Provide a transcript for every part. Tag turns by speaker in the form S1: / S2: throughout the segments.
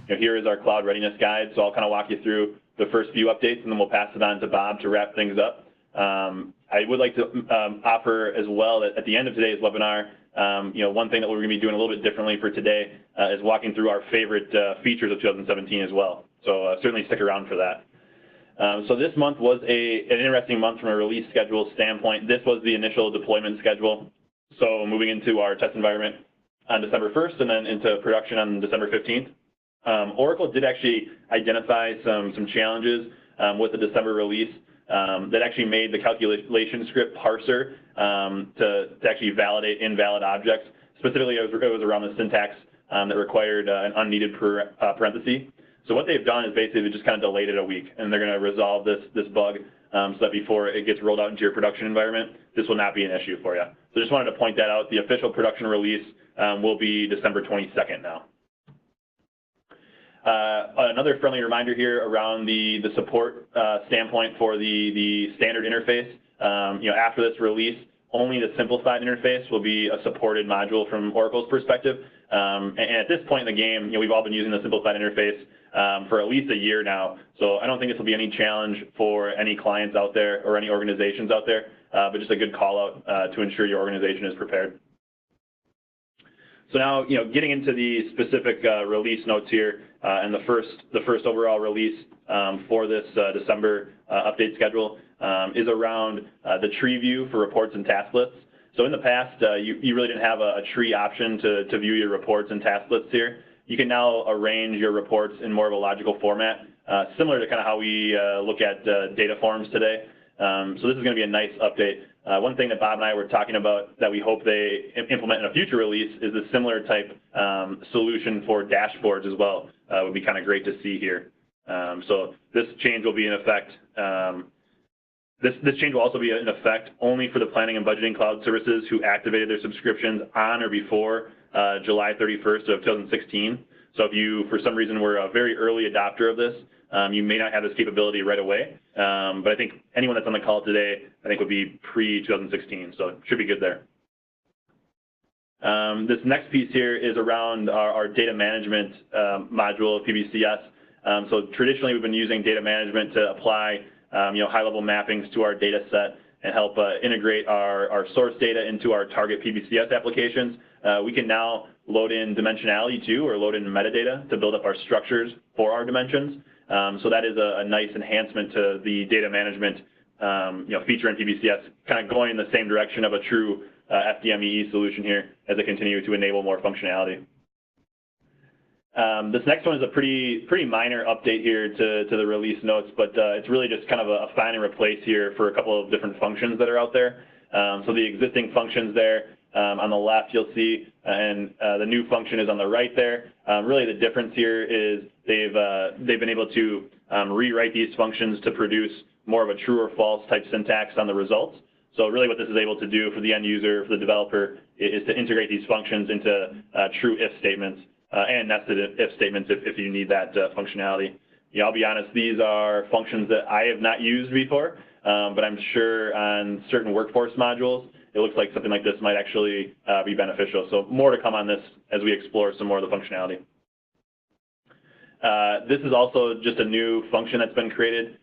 S1: here is our cloud readiness guide. So I'll kind of walk you through the first few updates, and then we'll pass it on to Bob to wrap things up. I would like to offer as well that at the end of today's webinar, one thing that we're going to be doing a little bit differently for today is walking through our favorite features of 2017 as well. So certainly stick around for that. So this month was an interesting month from a release schedule standpoint. This was the initial deployment schedule. So moving into our test environment on December 1st and then into production on December 15th. Oracle did actually identify some challenges with the December release that actually made the calculation script parser to actually validate invalid objects. Specifically, it was around the syntax that required an unneeded parenthesis. So what they've done is basically just kind of delayed it a week, and they're going to resolve this bug so that before it gets rolled out into your production environment, this will not be an issue for you. So just wanted to point that out. The official production release will be December 22nd now. Another friendly reminder here around the support standpoint for the standard interface. After this release, only the simplified interface will be a supported module from Oracle's perspective. And at this point in the game, we've all been using the simplified interface for at least a year now. So I don't think this will be any challenge for any clients out there or any organizations out there, but just a good call out to ensure your organization is prepared. So now, getting into the specific release notes here, and the first overall release for this December update schedule is around the tree view for reports and task lists. So in the past, you really didn't have a tree option to view your reports and task lists here. You can now arrange your reports in more of a logical format, similar to kind of how we look at data forms today. So this is going to be a nice update. One thing that Bob and I were talking about that we hope they implement in a future release is a similar type solution for dashboards as well. Would be kind of great to see here. So this change will be in effect. This change will also be in effect only for the planning and budgeting cloud services who activated their subscriptions on or before July 31st of 2016. So if you, for some reason, were a very early adopter of this, you may not have this capability right away. But I think anyone that's on the call today, I think would be pre-2016. So it should be good there. This next piece here is around our data management module of PBCS. So traditionally, we've been using data management to apply high-level mappings to our data set and help integrate our source data into our target PBCS applications. We can now load in dimensionality too, or load in metadata to build up our structures for our dimensions. So that is a nice enhancement to the data management feature in PBCS, kind of going in the same direction of a true FDMEE solution here as they continue to enable more functionality. This next one is a pretty minor update here to the release notes, but it's really just kind of a find and replace here for a couple of different functions that are out there. So the existing functions there on the left you'll see, and the new function is on the right there. Really the difference here is they've been able to rewrite these functions to produce more of a true or false type syntax on the results. So really what this is able to do for the end user, for the developer, is to integrate these functions into true if statements and nested if statements if you need that functionality. I'll be honest, these are functions that I have not used before, but I'm sure on certain workforce modules, it looks like something like this might actually be beneficial. So more to come on this as we explore some more of the functionality. This is also just a new function that's been created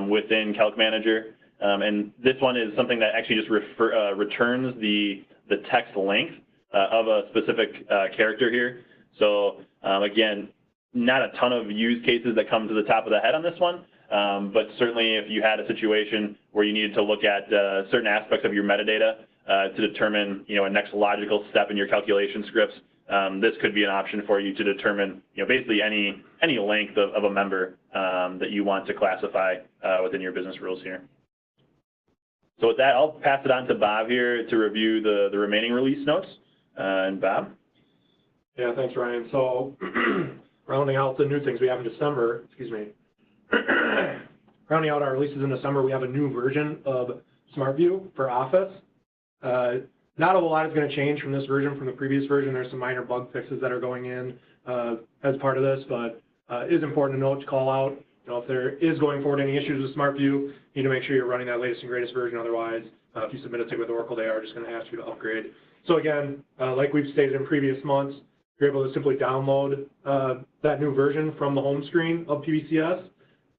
S1: within Calc Manager. And this one is something that actually just returns the text length of a specific character here. So again, not a ton of use cases that come to the top of the head on this one, but certainly if you had a situation where you needed to look at certain aspects of your metadata to determine a next logical step in your calculation scripts, this could be an option for you to determine basically any length of a member that you want to classify within your business rules here. So with that, I'll pass it on to Bob here to review the remaining release notes. And Bob?
S2: Yeah, thanks, Ryan. So rounding out the new things we have in December, rounding out our releases in December, we have a new version of SmartView for Office. Not a whole lot is going to change from this version from the previous version. There's some minor bug fixes that are going in as part of this, but it is important to note to call out, if there is going forward any issues with SmartView, you need to make sure you're running that latest and greatest version. Otherwise, if you submit a ticket with Oracle, they are just going to ask you to upgrade. So again, like we've stated in previous months, you're able to simply download that new version from the home screen of PBCS.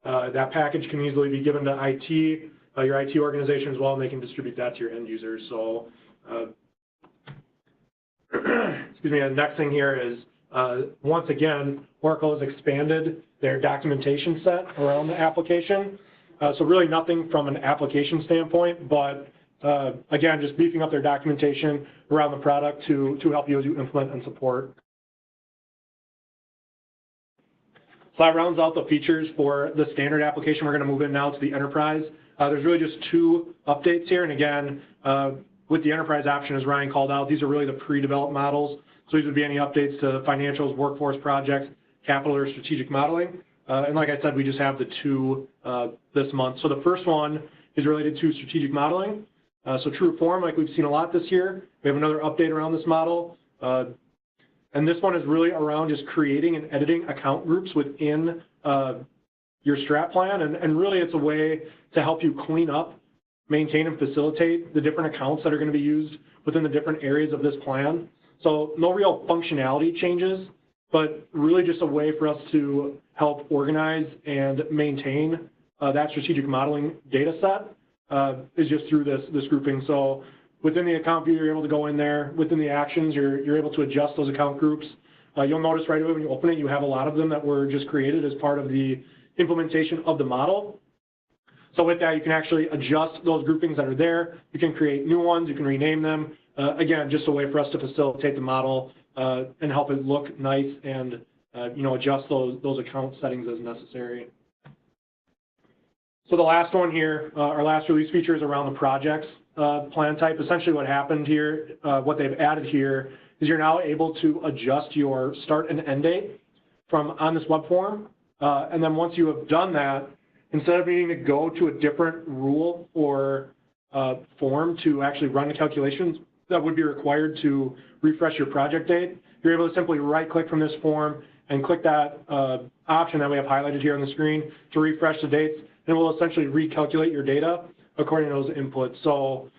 S2: That package can easily be given to IT, your IT organization as well, and they can distribute that to your end users. So, excuse me, the next thing here is, once again, Oracle has expanded their documentation set around the application. So really nothing from an application standpoint, but again, just beefing up their documentation around the product to help you as you implement and support. So that rounds out the features for the standard application. We're going to move in now to the enterprise. There's really just two updates here. And again, with the enterprise option, as Ryan called out, these are really the pre-developed models. So these would be any updates to financials, workforce projects, capital, or strategic modeling. And like I said, we just have the two this month. So the first one is related to strategic modeling. So true form, like we've seen a lot this year. We have another update around this model. And this one is really around just creating and editing account groups within your strat plan. And really it's a way to help you clean up, maintain, and facilitate the different accounts that are going to be used within the different areas of this plan. So no real functionality changes, but really just a way for us to help organize and maintain that strategic modeling data set is just through this grouping. So within the account view, you're able to go in there. Within the actions, you're able to adjust those account groups. You'll notice right away when you open it, you have a lot of them that were just created as part of the implementation of the model. So with that, you can actually adjust those groupings that are there. You can create new ones. You can rename them. Again, just a way for us to facilitate the model and help it look nice and adjust those account settings as necessary. So the last one here, our last release feature is around the projects plan type. Essentially what happened here, what they've added here is you're now able to adjust your start and end date from on this web form. And then once you have done that, instead of needing to go to a different rule or form to actually run the calculations that would be required to refresh your project date, you're able to simply right-click from this form and click that option that we have highlighted here on the screen to refresh the dates, and it will essentially recalculate your data according to those inputs. So,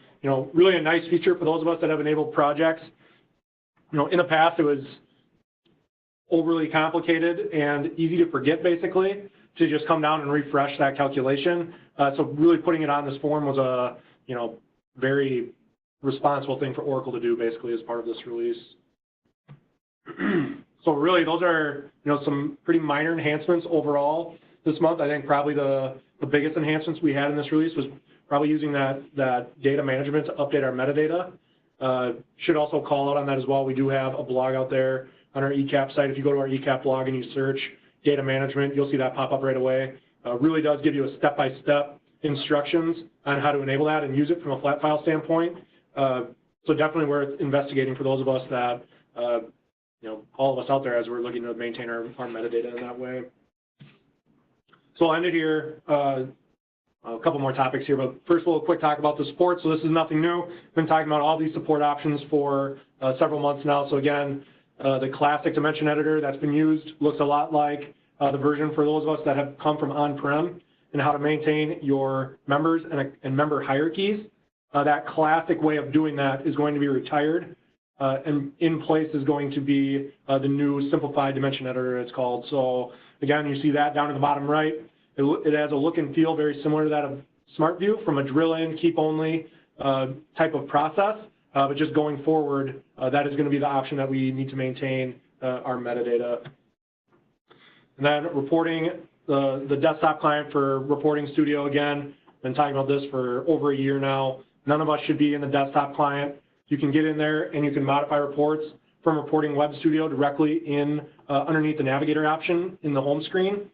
S2: really a nice feature for those of us that have enabled projects. In the past, it was overly complicated and easy to forget, basically, to just come down and refresh that calculation. So really putting it on this form was a, very responsible thing for Oracle to do, basically, as part of this release. So really, those are, some pretty minor enhancements overall this month. I think probably the biggest enhancements we had in this release was probably using that data management to update our metadata. Should also call out on that as well. We do have a blog out there on our eCap site. If you go to our eCap blog and you search data management, you'll see that pop up right away. Really does give you a step-by-step instructions on how to enable that and use it from a flat file standpoint. So definitely worth investigating for those of us that, all of us out there as we're looking to maintain our metadata in that way. So I'll end it here. A couple more topics here, but first we'll quick talk about the support. So this is nothing new. We've been talking about all these support options for several months now. So again, the classic dimension editor that's been used looks a lot like the version for those of us that have come from on-prem and how to maintain your members and member hierarchies. That classic way of doing that is going to be retired, and in place is going to be the new simplified dimension editor, it's called. So again, you see that down in the bottom right. It has a look and feel very similar to that of SmartView from a drill-in, keep-only type of process, but just going forward, that is going to be the option that we need to maintain our metadata. And then reporting, the desktop client for Reporting Studio, again, been talking about this for over a year now. None of us should be in the desktop client. You can get in there and you can modify reports from Reporting Web Studio directly in underneath the Navigator option in the home screen.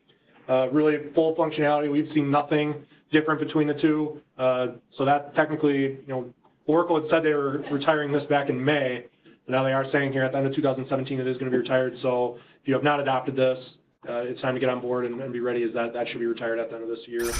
S2: Really full functionality. We've seen nothing different between the two. So that technically, Oracle had said they were retiring this back in May. But now they are saying here at the end of 2017 it is going to be retired. So if you have not adopted this, it's time to get on board and be ready, as that should be retired at the end of this year.